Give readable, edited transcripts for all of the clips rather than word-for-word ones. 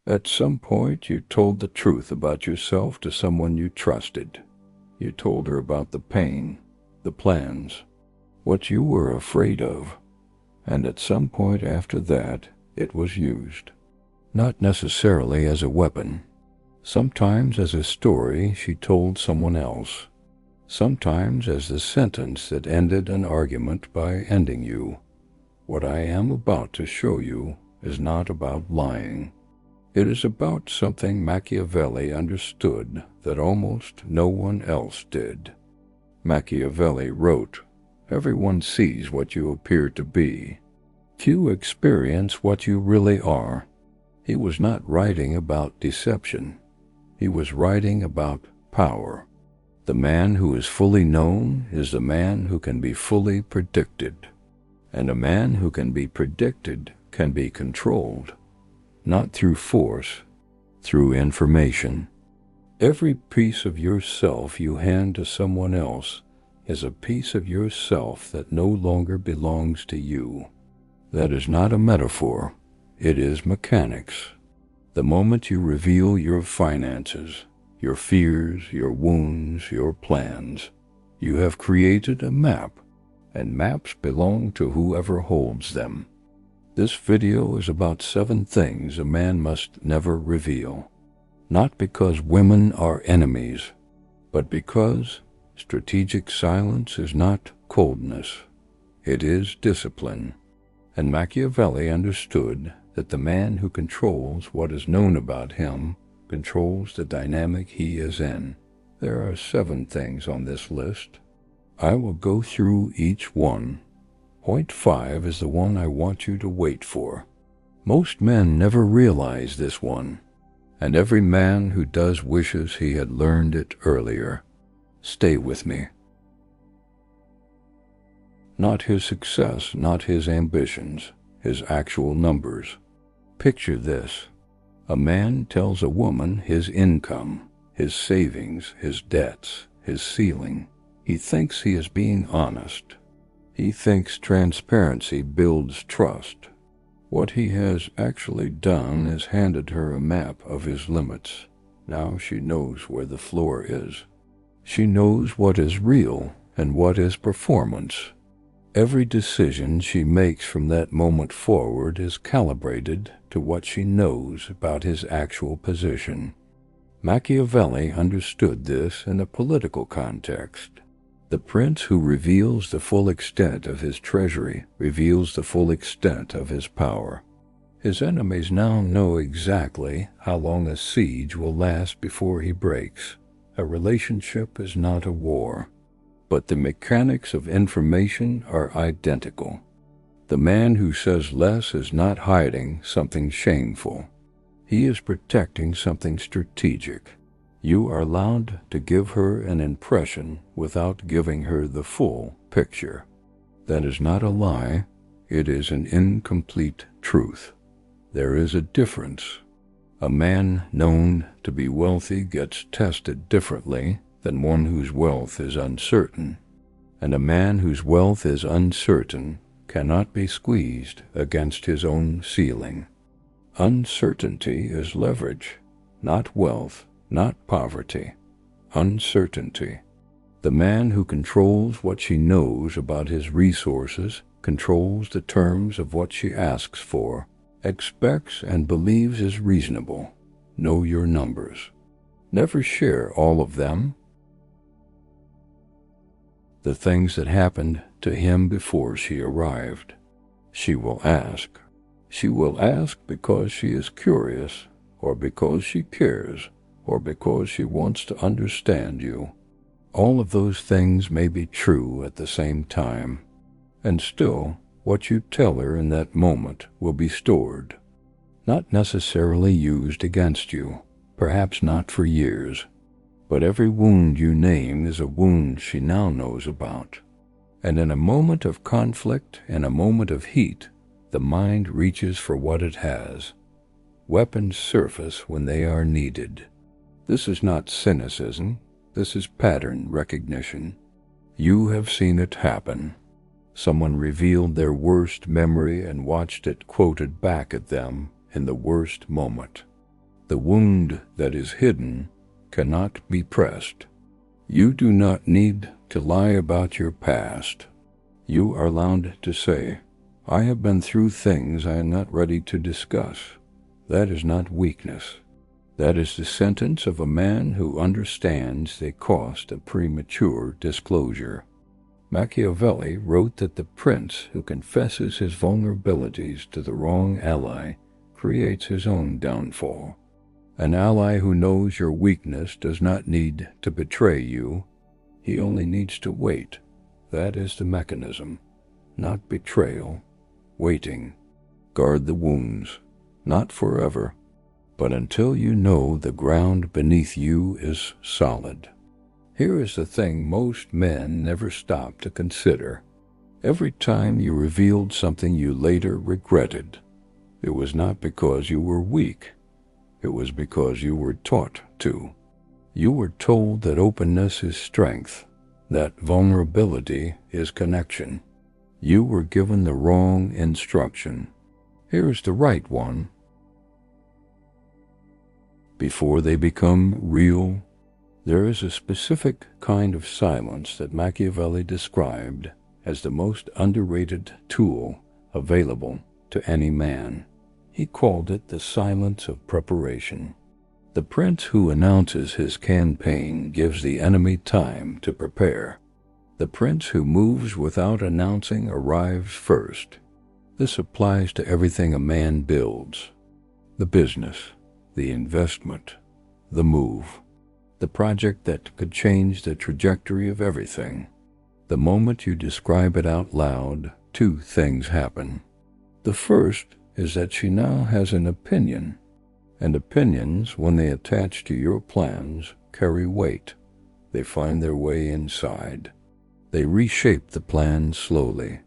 At some point, you told the truth about yourself to someone you trusted. You told her about the pain, the plans, what you were afraid of, and at some point after that, it was used. Not necessarily as a weapon. Sometimes as a story she told someone else. Sometimes as the sentence that ended an argument by ending you. What I am about to show you is not about lying. It is about something Machiavelli understood that almost no one else did. Machiavelli wrote, "Everyone sees what you appear to be. Few experience what you really are." He was not writing about deception. He was writing about power. The man who is fully known is the man who can be fully predicted. And a man who can be predicted can be controlled. Not through force, through information. Every piece of yourself you hand to someone else is a piece of yourself that no longer belongs to you. That is not a metaphor, it is mechanics. The moment you reveal your finances, your fears, your wounds, your plans, you have created a map, and maps belong to whoever holds them. This video is about 7 things a man must never reveal. Not because women are enemies, but because strategic silence is not coldness. It is discipline. And Machiavelli understood that the man who controls what is known about him controls the dynamic he is in. There are 7 things on this list. I will go through each one. Point 5 is the one I want you to wait for. Most men never realize this one, and every man who does wishes he had learned it earlier. Stay with me. Not his success, not his ambitions, his actual numbers. Picture this. A man tells a woman his income, his savings, his debts, his ceiling. He thinks he is being honest. He thinks transparency builds trust. What he has actually done is handed her a map of his limits. Now she knows where the floor is. She knows what is real and what is performance. Every decision she makes from that moment forward is calibrated to what she knows about his actual position. Machiavelli understood this in a political context. The prince who reveals the full extent of his treasury reveals the full extent of his power. His enemies now know exactly how long a siege will last before he breaks. A relationship is not a war, but the mechanics of information are identical. The man who says less is not hiding something shameful. He is protecting something strategic. You are allowed to give her an impression without giving her the full picture. That is not a lie, it is an incomplete truth. There is a difference. A man known to be wealthy gets tested differently than one whose wealth is uncertain, and a man whose wealth is uncertain cannot be squeezed against his own ceiling. Uncertainty is leverage, not wealth. Not poverty, uncertainty. The man who controls what she knows about his resources controls the terms of what she asks for, expects and believes is reasonable. Know your numbers. Never share all of them. The things that happened to him before she arrived. She will ask. She will ask because she is curious, or because she cares, or because she wants to understand you. All of those things may be true at the same time, and still what you tell her in that moment will be stored, not necessarily used against you, perhaps not for years, but every wound you name is a wound she now knows about. And in a moment of conflict, in a moment of heat, the mind reaches for what it has. Weapons surface when they are needed. This is not cynicism, this is pattern recognition. You have seen it happen. Someone revealed their worst memory and watched it quoted back at them in the worst moment. The wound that is hidden cannot be pressed. You do not need to lie about your past. You are allowed to say, I have been through things I am not ready to discuss. That is not weakness. That is the sentence of a man who understands the cost of premature disclosure. Machiavelli wrote that the prince who confesses his vulnerabilities to the wrong ally creates his own downfall. An ally who knows your weakness does not need to betray you. He only needs to wait. That is the mechanism. Not betrayal. Waiting. Guard the wounds. Not forever, but until you know the ground beneath you is solid. Here is the thing most men never stop to consider. Every time you revealed something you later regretted, it was not because you were weak. It was because you were taught to. You were told that openness is strength, that vulnerability is connection. You were given the wrong instruction. Here is the right one. Before they become real, there is a specific kind of silence that Machiavelli described as the most underrated tool available to any man. He called it the silence of preparation. The prince who announces his campaign gives the enemy time to prepare. The prince who moves without announcing arrives first. This applies to everything a man builds: the business, the investment, the move, the project that could change the trajectory of everything. The moment you describe it out loud, two things happen. The first is that she now has an opinion, and opinions, when they attach to your plans, carry weight. They find their way inside. They reshape the plan slowly.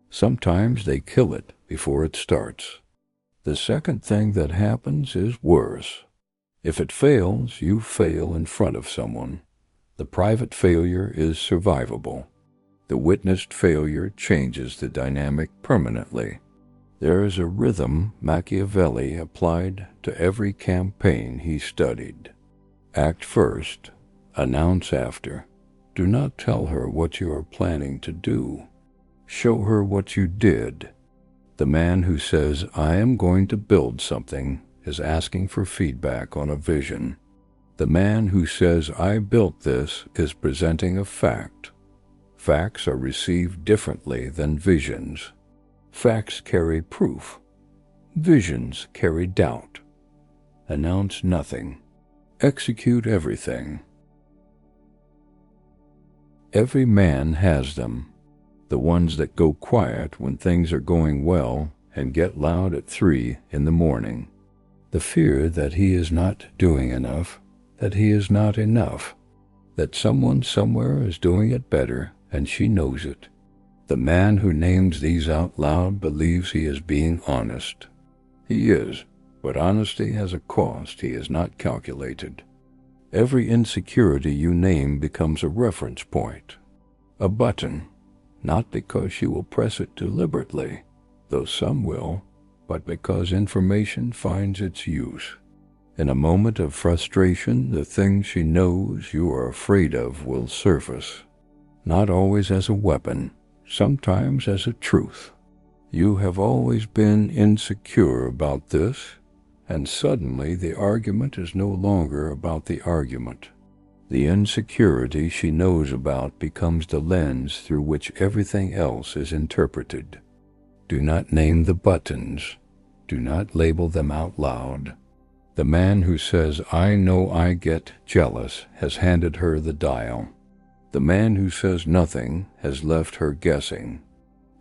Sometimes they kill it before it starts. The second thing that happens is worse. If it fails, you fail in front of someone. The private failure is survivable. The witnessed failure changes the dynamic permanently. There is a rhythm Machiavelli applied to every campaign he studied. Act first, announce after. Do not tell her what you are planning to do. Show her what you did. The man who says, I am going to build something, is asking for feedback on a vision. The man who says, I built this, is presenting a fact. Facts are received differently than visions. Facts carry proof. Visions carry doubt. Announce nothing. Execute everything. Every man has them. The ones that go quiet when things are going well and get loud at 3 in the morning. The fear that he is not doing enough, that he is not enough, that someone somewhere is doing it better and she knows it. The man who names these out loud believes he is being honest. He is, but honesty has a cost he has not calculated. Every insecurity you name becomes a reference point, a button, not because she will press it deliberately, though some will, but because information finds its use. In a moment of frustration, the thing she knows you are afraid of will surface, not always as a weapon, sometimes as a truth. You have always been insecure about this, and suddenly the argument is no longer about the argument. The insecurity she knows about becomes the lens through which everything else is interpreted. Do not name the buttons. Do not label them out loud. The man who says, I know I get jealous, has handed her the dial. The man who says nothing has left her guessing.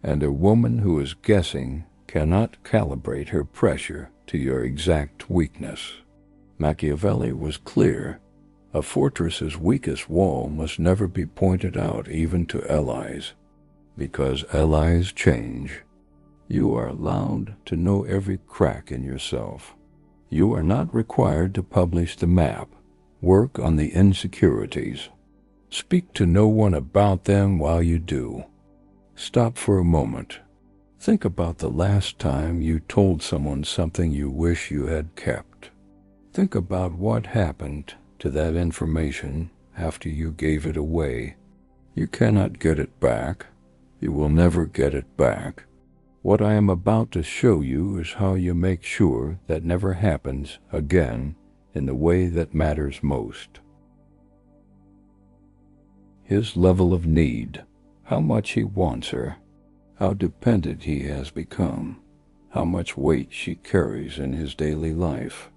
And a woman who is guessing cannot calibrate her pressure to your exact weakness. Machiavelli was clear. A fortress's weakest wall must never be pointed out even to allies, because allies change. You are allowed to know every crack in yourself. You are not required to publish the map. Work on the insecurities. Speak to no one about them while you do. Stop for a moment. Think about the last time you told someone something you wish you had kept. Think about what happened to that information after you gave it away. You cannot get it back. You will never get it back. What I am about to show you is how you make sure that never happens again in the way that matters most. His level of need, how much he wants her, how dependent he has become, how much weight she carries in his daily life.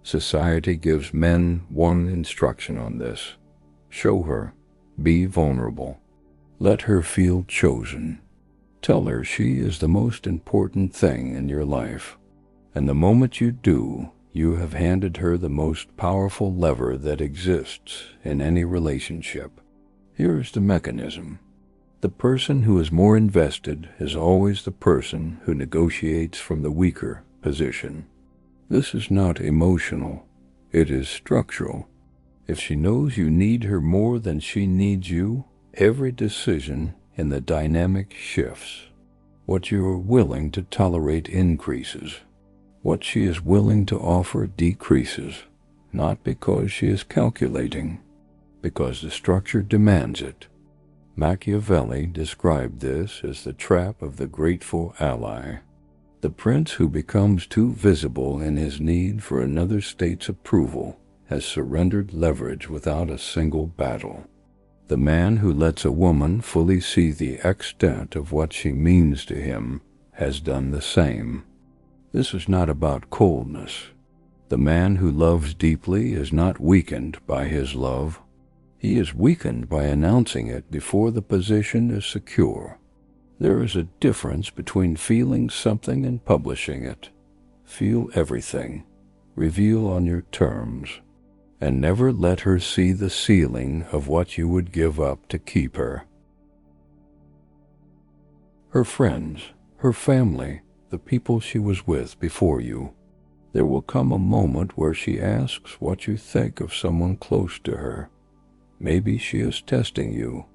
Society gives men one instruction on this. Show her. Be vulnerable. Let her feel chosen. Tell her she is the most important thing in your life. And the moment you do, you have handed her the most powerful lever that exists in any relationship. Here is the mechanism. The person who is more invested is always the person who negotiates from the weaker position. This is not emotional. It is structural. If she knows you need her more than she needs you, every decision in the dynamic shifts. What you are willing to tolerate increases. What she is willing to offer decreases, not because she is calculating, because the structure demands it. Machiavelli described this as the trap of the grateful ally. The prince who becomes too visible in his need for another state's approval has surrendered leverage without a single battle. The man who lets a woman fully see the extent of what she means to him has done the same. This is not about coldness. The man who loves deeply is not weakened by his love. He is weakened by announcing it before the position is secure. There is a difference between feeling something and publishing it. Feel everything. Reveal on your terms. And never let her see the ceiling of what you would give up to keep her. Her friends, her family, the people she was with before you. There will come a moment where she asks what you think of someone close to her. Maybe she is testing you.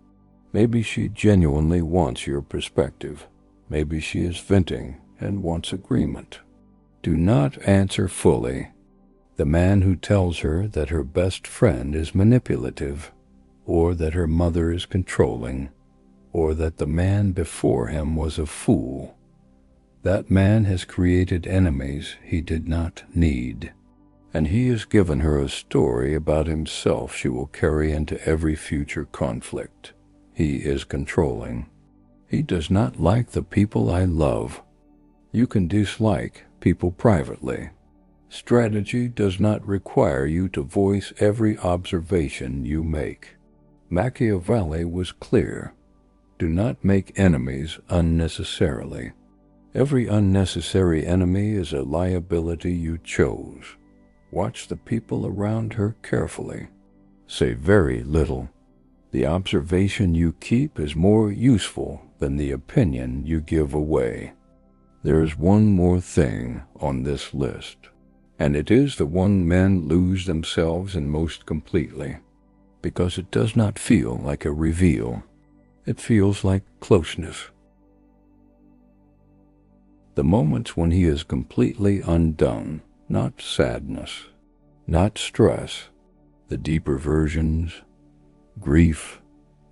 Maybe she genuinely wants your perspective. Maybe she is venting and wants agreement. Do not answer fully. The man who tells her that her best friend is manipulative, or that her mother is controlling, or that the man before him was a fool. That man has created enemies he did not need, and he has given her a story about himself she will carry into every future conflict. He is controlling. He does not like the people I love. You can dislike people privately. Strategy does not require you to voice every observation you make. Machiavelli was clear. Do not make enemies unnecessarily. Every unnecessary enemy is a liability you chose. Watch the people around her carefully. Say very little. The observation you keep is more useful than the opinion you give away. There is one more thing on this list, and it is the one men lose themselves in most completely, because it does not feel like a reveal. It feels like closeness. The moments when he is completely undone, not sadness, not stress, the deeper versions, grief,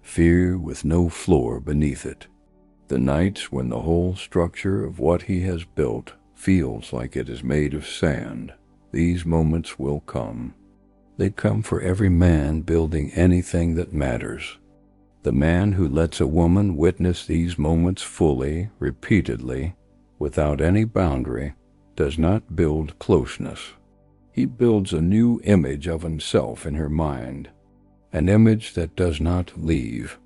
fear with no floor beneath it. The nights when the whole structure of what he has built feels like it is made of sand. These moments will come. They come for every man building anything that matters. The man who lets a woman witness these moments fully, repeatedly, without any boundary, does not build closeness. He builds a new image of himself in her mind, an image that does not leave.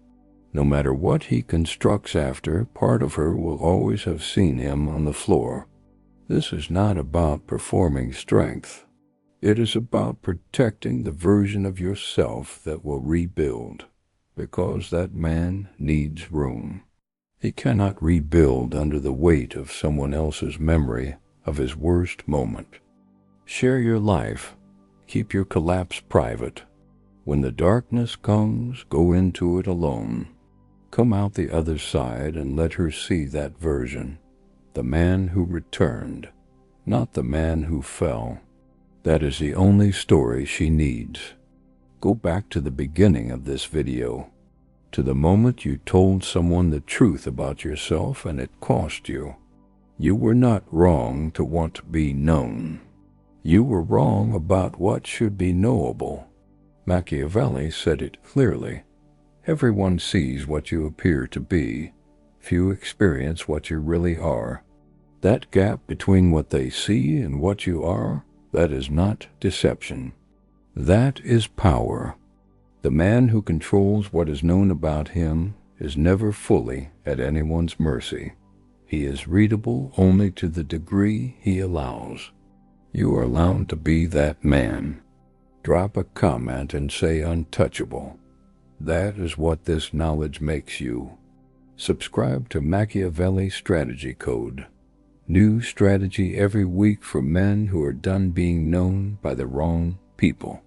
No matter what he constructs after, part of her will always have seen him on the floor. This is not about performing strength. It is about protecting the version of yourself that will rebuild, because that man needs room. He cannot rebuild under the weight of someone else's memory of his worst moment. Share your life. Keep your collapse private. When the darkness comes, go into it alone. Come out the other side and let her see that version. The man who returned, not the man who fell. That is the only story she needs. Go back to the beginning of this video, to the moment you told someone the truth about yourself and it cost you. You were not wrong to want to be known. You were wrong about what should be knowable. Machiavelli said it clearly. Everyone sees what you appear to be. Few experience what you really are. That gap between what they see and what you are, that is not deception. That is power. The man who controls what is known about him is never fully at anyone's mercy. He is readable only to the degree he allows. You are allowed to be that man. Drop a comment and say untouchable. That is what this knowledge makes you. Subscribe to Machiavelli Strategy Code. New strategy every week for men who are done being known by the wrong people.